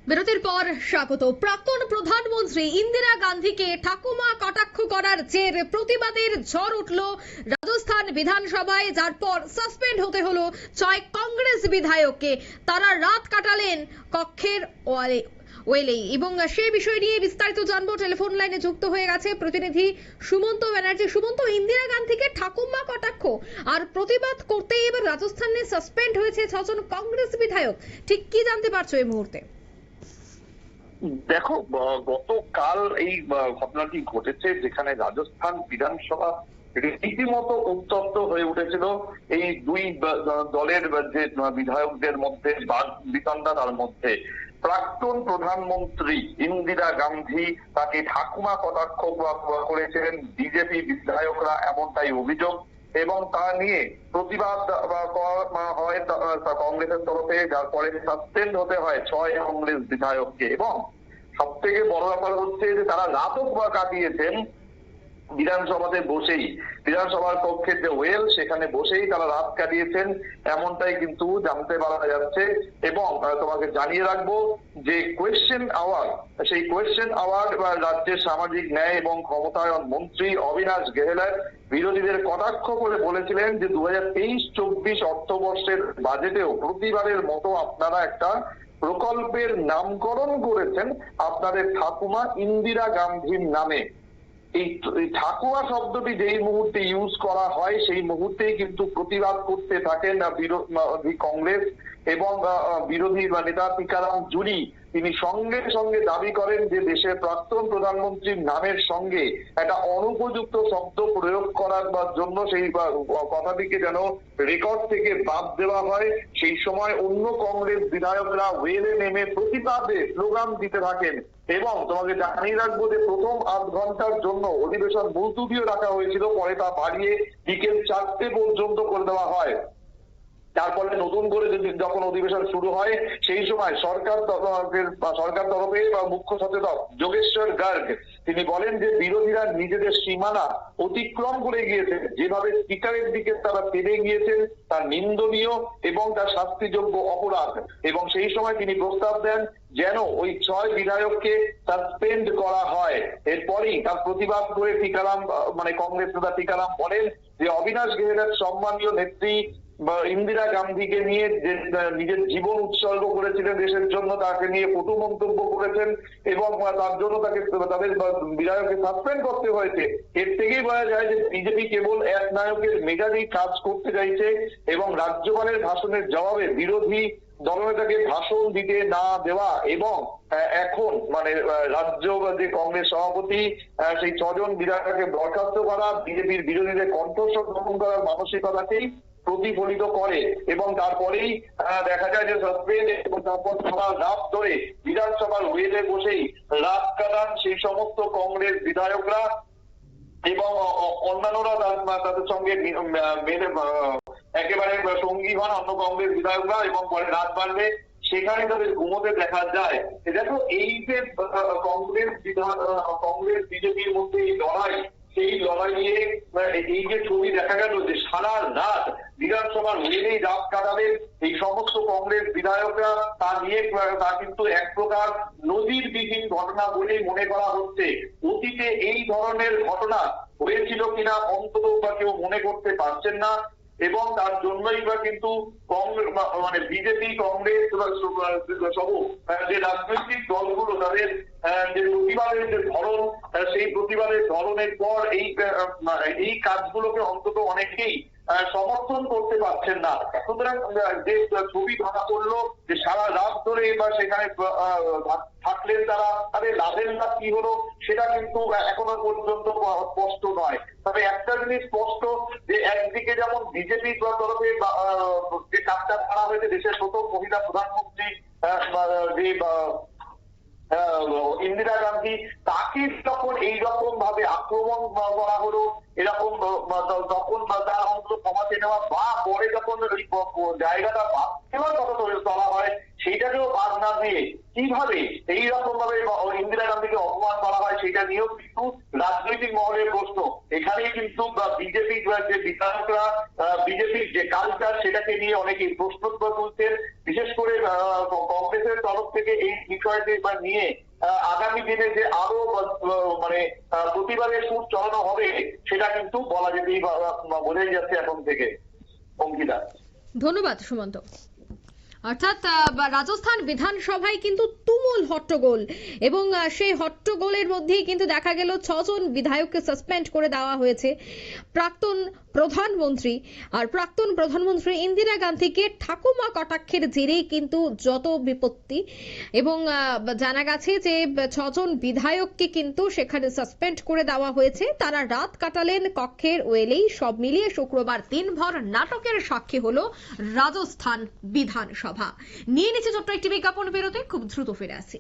বিরতির পর স্বাগত। প্রাক্তন প্রধানমন্ত্রী ইন্দিরা গান্ধীকে ঠাকুমা কটাক্ষ করার জের প্রতিবাদের ঝড় উঠল রাজস্থান বিধানসভায়, যার পর সাসপেন্ড হতে হলো 6 কংগ্রেস বিধায়ককে। তারা রাত কাটালেন কক্ষের ওয়েলেই, এবং সেই বিষয় নিয়ে বিস্তারিত জানবো। টেলিফোন লাইনে যুক্ত হয়ে গেছে প্রতিনিধি সুমন্ত ব্যানার্জি। সুমন্ত, ইন্দিরা গান্ধীকে ঠাকুমা কটাক্ষ আর প্রতিবাদ করতেই এবার রাজস্থানে সাসপেন্ড হয়েছে 6 জন কংগ্রেস বিধায়ক। ঠিক কি জানতে পারছো এই মুহূর্তে? দেখো, গতকাল এই ঘটনাটি ঘটেছে, যেখানে রাজস্থান বিধানসভা রীতিমতো উত্তপ্ত হয়ে উঠেছিল এই দুই দলের যে বিধায়কদের মধ্যে বাদ বিতণ্ডা। তার মধ্যে প্রাক্তন প্রধানমন্ত্রী ইন্দিরা গান্ধী, তাকে ঠাকুমা কটাক্ষ করেছিলেন বিজেপি বিধায়করা, এমনটাই অভিযোগ। এবং তা নিয়ে প্রতিবাদ হয় কংগ্রেসের তরফে, যার পরে সাসপেন্ড হতে হয় 6 কংগ্রেস বিধায়ককে। এবং সব থেকে বড় ব্যাপার হচ্ছে যে তারা রাতও কাটিয়েছেন বিধানসভাতে বসেই, বিধানসভার কক্ষের যে ওয়েল সেখানে বসেই তারা রাত কাটিয়েছেন, এমনটাই কিন্তু জানতে পারা যাচ্ছে। এবং তোমাকে জানিয়ে রাখবো যে কোয়েশ্চেন আওয়ার, সেই কোয়েশ্চেন আওয়ার রাজ্যের সামাজিক ন্যায় এবং ক্ষমতায়ন মন্ত্রী অবিনাশ গেহলট বিরোধীদের কটাক্ষ করে বলেছিলেন যে 2023-24 অর্থবর্ষের বাজেটেও প্রতিবারের মতো আপনারা একটা প্রকল্পের নামকরণ করেছেন আপনাদের ঠাকুমা ইন্দিরা গান্ধীর নামে। এই ঠাকুমা শব্দটি যেই মুহূর্তে ইউজ করা হয় সেই মুহূর্তেই কিন্তু প্রতিবাদ করতে থাকেন কংগ্রেস এবং বিরোধী নেতা টিকারাম জুলি। তিনি সঙ্গে সঙ্গে দাবি করেন যে দেশের প্রাক্তন প্রধানমন্ত্রীর নামের সঙ্গে একটা অনুপযুক্ত শব্দ প্রয়োগ করার জন্য সেই কথাটিকে যেন রেকর্ড থেকে বাদ দেওয়া হয়। সেই সময় অন্য কংগ্রেস বিধায়করা ওয়েলে নেমে প্রতিবাদে স্লোগান দিতে থাকেন। এবং তোমাকে জানিয়ে রাখবো যে প্রথম 8 ঘন্টার জন্য অধিবেশন মুলতুবিও রাখা হয়েছিল, পরে তা বাড়িয়ে বিকেল 4টে পর্যন্ত করে দেওয়া হয়। তারপরে নতুন করে যখন অধিবেশন শুরু হয় সেই সময় সরকার তরফে মুখ্য সচেতক যোগেশ্বর গার্গ তিনি বলেন যে বিরোধীরা নিজেদের সীমানা অতিক্রম করে গিয়েছে, যেভাবে স্পিকারের দিকে তারা ফিরে গিয়েছেন তা নিন্দনীয় এবং তার শাস্তিযোগ্য অপরাধ। এবং সেই সময় তিনি প্রস্তাব দেন যেন ওই 6 বিধায়ককে সাসপেন্ড করা হয়। এরপরই তার প্রতিবাদ করে কংগ্রেস নেতা টিকারাম বলেন যে অবিনাশ গেহলট সম্মানীয় নেত্রী ইন্দিরা গান্ধীকে নিয়ে যে নিজের জীবন উৎসর্গ করেছিলেন দেশের জন্য, তাকে নিয়ে কটু মন্তব্য করেছেন এবং তার জন্য তাদের বিধায়ককে সাসপেন্ড করতে হয়েছে। এর থেকেই বোঝা যায় যে বিজেপি কেবল এক নায়কের মেজাজেই কাজ করতে চাইছে এবং রাজ্যপালের ভাষণের জবাবে বিরোধী দলনেতাকে ভাষণ দিতে না দেওয়া এবং এখন রাজ্য যে কংগ্রেস সভাপতি সেই 6 জন বিধায়ককে বরখাস্ত করা বিজেপির বিরোধীদের কণ্ঠস্বর দমন করার মানসিকতাকেই প্রতিফলিত করে। এবং তারপরেই দেখা যায় যে সাসপেন্ড এবং তারপর সারা রাত ধরে বিধানসভার ওয়েলে বসেই রাত কাটান সেই সমস্ত কংগ্রেস বিধায়করা এবং অন্যান্যরা তাদের সঙ্গে একেবারে সঙ্গী হন অন্য কংগ্রেস বিধায়করা। এবং পরে রাত বাড়লে সেখানে তাদের ঘুমোতে দেখা যায়। দেখো, এই যে কংগ্রেস বিজেপির মধ্যে এই লড়াই, সেই লড়াইয়ে এই যে ছবি দেখা গেল যে সারা রাত বিধানসভার ওয়েলেই রাত কাটালেন এই সমস্ত কংগ্রেস বিধায়করা, তা কিন্তু এক প্রকার নজিরবিহীন ঘটনা বলেই মনে করা হচ্ছে। অতীতে এই ধরনের ঘটনা হয়েছিল কিনা অন্তত বা কেউ মনে করতে পারছেন না। এবং তার জন্যই বা কিন্তু বিজেপি কংগ্রেস সহ যে রাজনৈতিক দলগুলো তাদের যে প্রতিবাদের যে ধরন, সেই প্রতিবাদের ধরনের পর এই কাজগুলোকে অন্তত অনেকেই সমর্থন করতে পারছেন না। সুতরাং যে ছবি ধরা পড়লো যে সারা রাত ধরে এবার সেখানে থাকলেন তারা, তাদের লাভের লাভ কি হলো সেটা কিন্তু এখনো পর্যন্ত স্পষ্ট নয়। তবে একটা জিনিস স্পষ্ট যে একদিকে যেমন বিজেপির তরফে যে কাজটা করা হয়েছে, দেশের প্রথম মহিলা প্রধানমন্ত্রী যে ইন্দিরা গান্ধী, তাকে যখন এইরকম ভাবে আক্রমণ করা হলো এরকম, তখন তার অন্তত ক্ষমা চেয়ে নেওয়া বা পরে যখন ওই জায়গাটা বাদ দেওয়ার কথা তোলা হয় সেইটাকেও বাদ না না দিয়ে কিভাবে এইরকম ভাবে ইন্দিরা গান্ধীকে অপমান করা হয় সেটা নিয়েও কিন্তু রাজনৈতিক মহলের প্রশ্ন। এখানেই কিন্তু বিজেপি যে বিধায়করা বিজেপির যে কালচার সেটাকে নিয়ে অনেকেই প্রশ্ন তুলছেন। বিশেষ করে কংগ্রেসের তরফ থেকে এই বিষয়টি নিয়ে আগামী দিনে যে আরো মানে প্রতিবাদের সুর চলানো হবে সেটা কিন্তু বলা যেতেই বোঝাই যাচ্ছে এখন থেকে। অঙ্কিতা, ধন্যবাদ সুমন্ত। অর্থাৎ রাজস্থান বিধানসভায় কিন্তু তুমুল হট্টগোল এবং সেই হট্টগোলের মধ্যেই কিন্তু দেখা গেল 6 জন বিধায়ককে সাসপেন্ড করে দেওয়া হয়েছে। প্রাক্তন প্রধানমন্ত্রী ইন্দিরা গান্ধীকে ঠাকুমা কটাক্ষের জেরেই কিন্তু যত বিপত্তি এবং জানা গেছে যে 6 জন বিধায়ককে কিন্তু সেখানে সাসপেন্ড করে দেওয়া হয়েছে। তারা রাত কাটালেন কক্ষের ওয়েলেই। সব মিলিয়ে শুক্রবার দিনভর নাটকের সাক্ষী হলো রাজস্থান বিধানসভা। নিয়ে নিচ্ছে ছোট্ট একটি বিজ্ঞাপন বিরতি, খুব দ্রুত ফিরে আসি।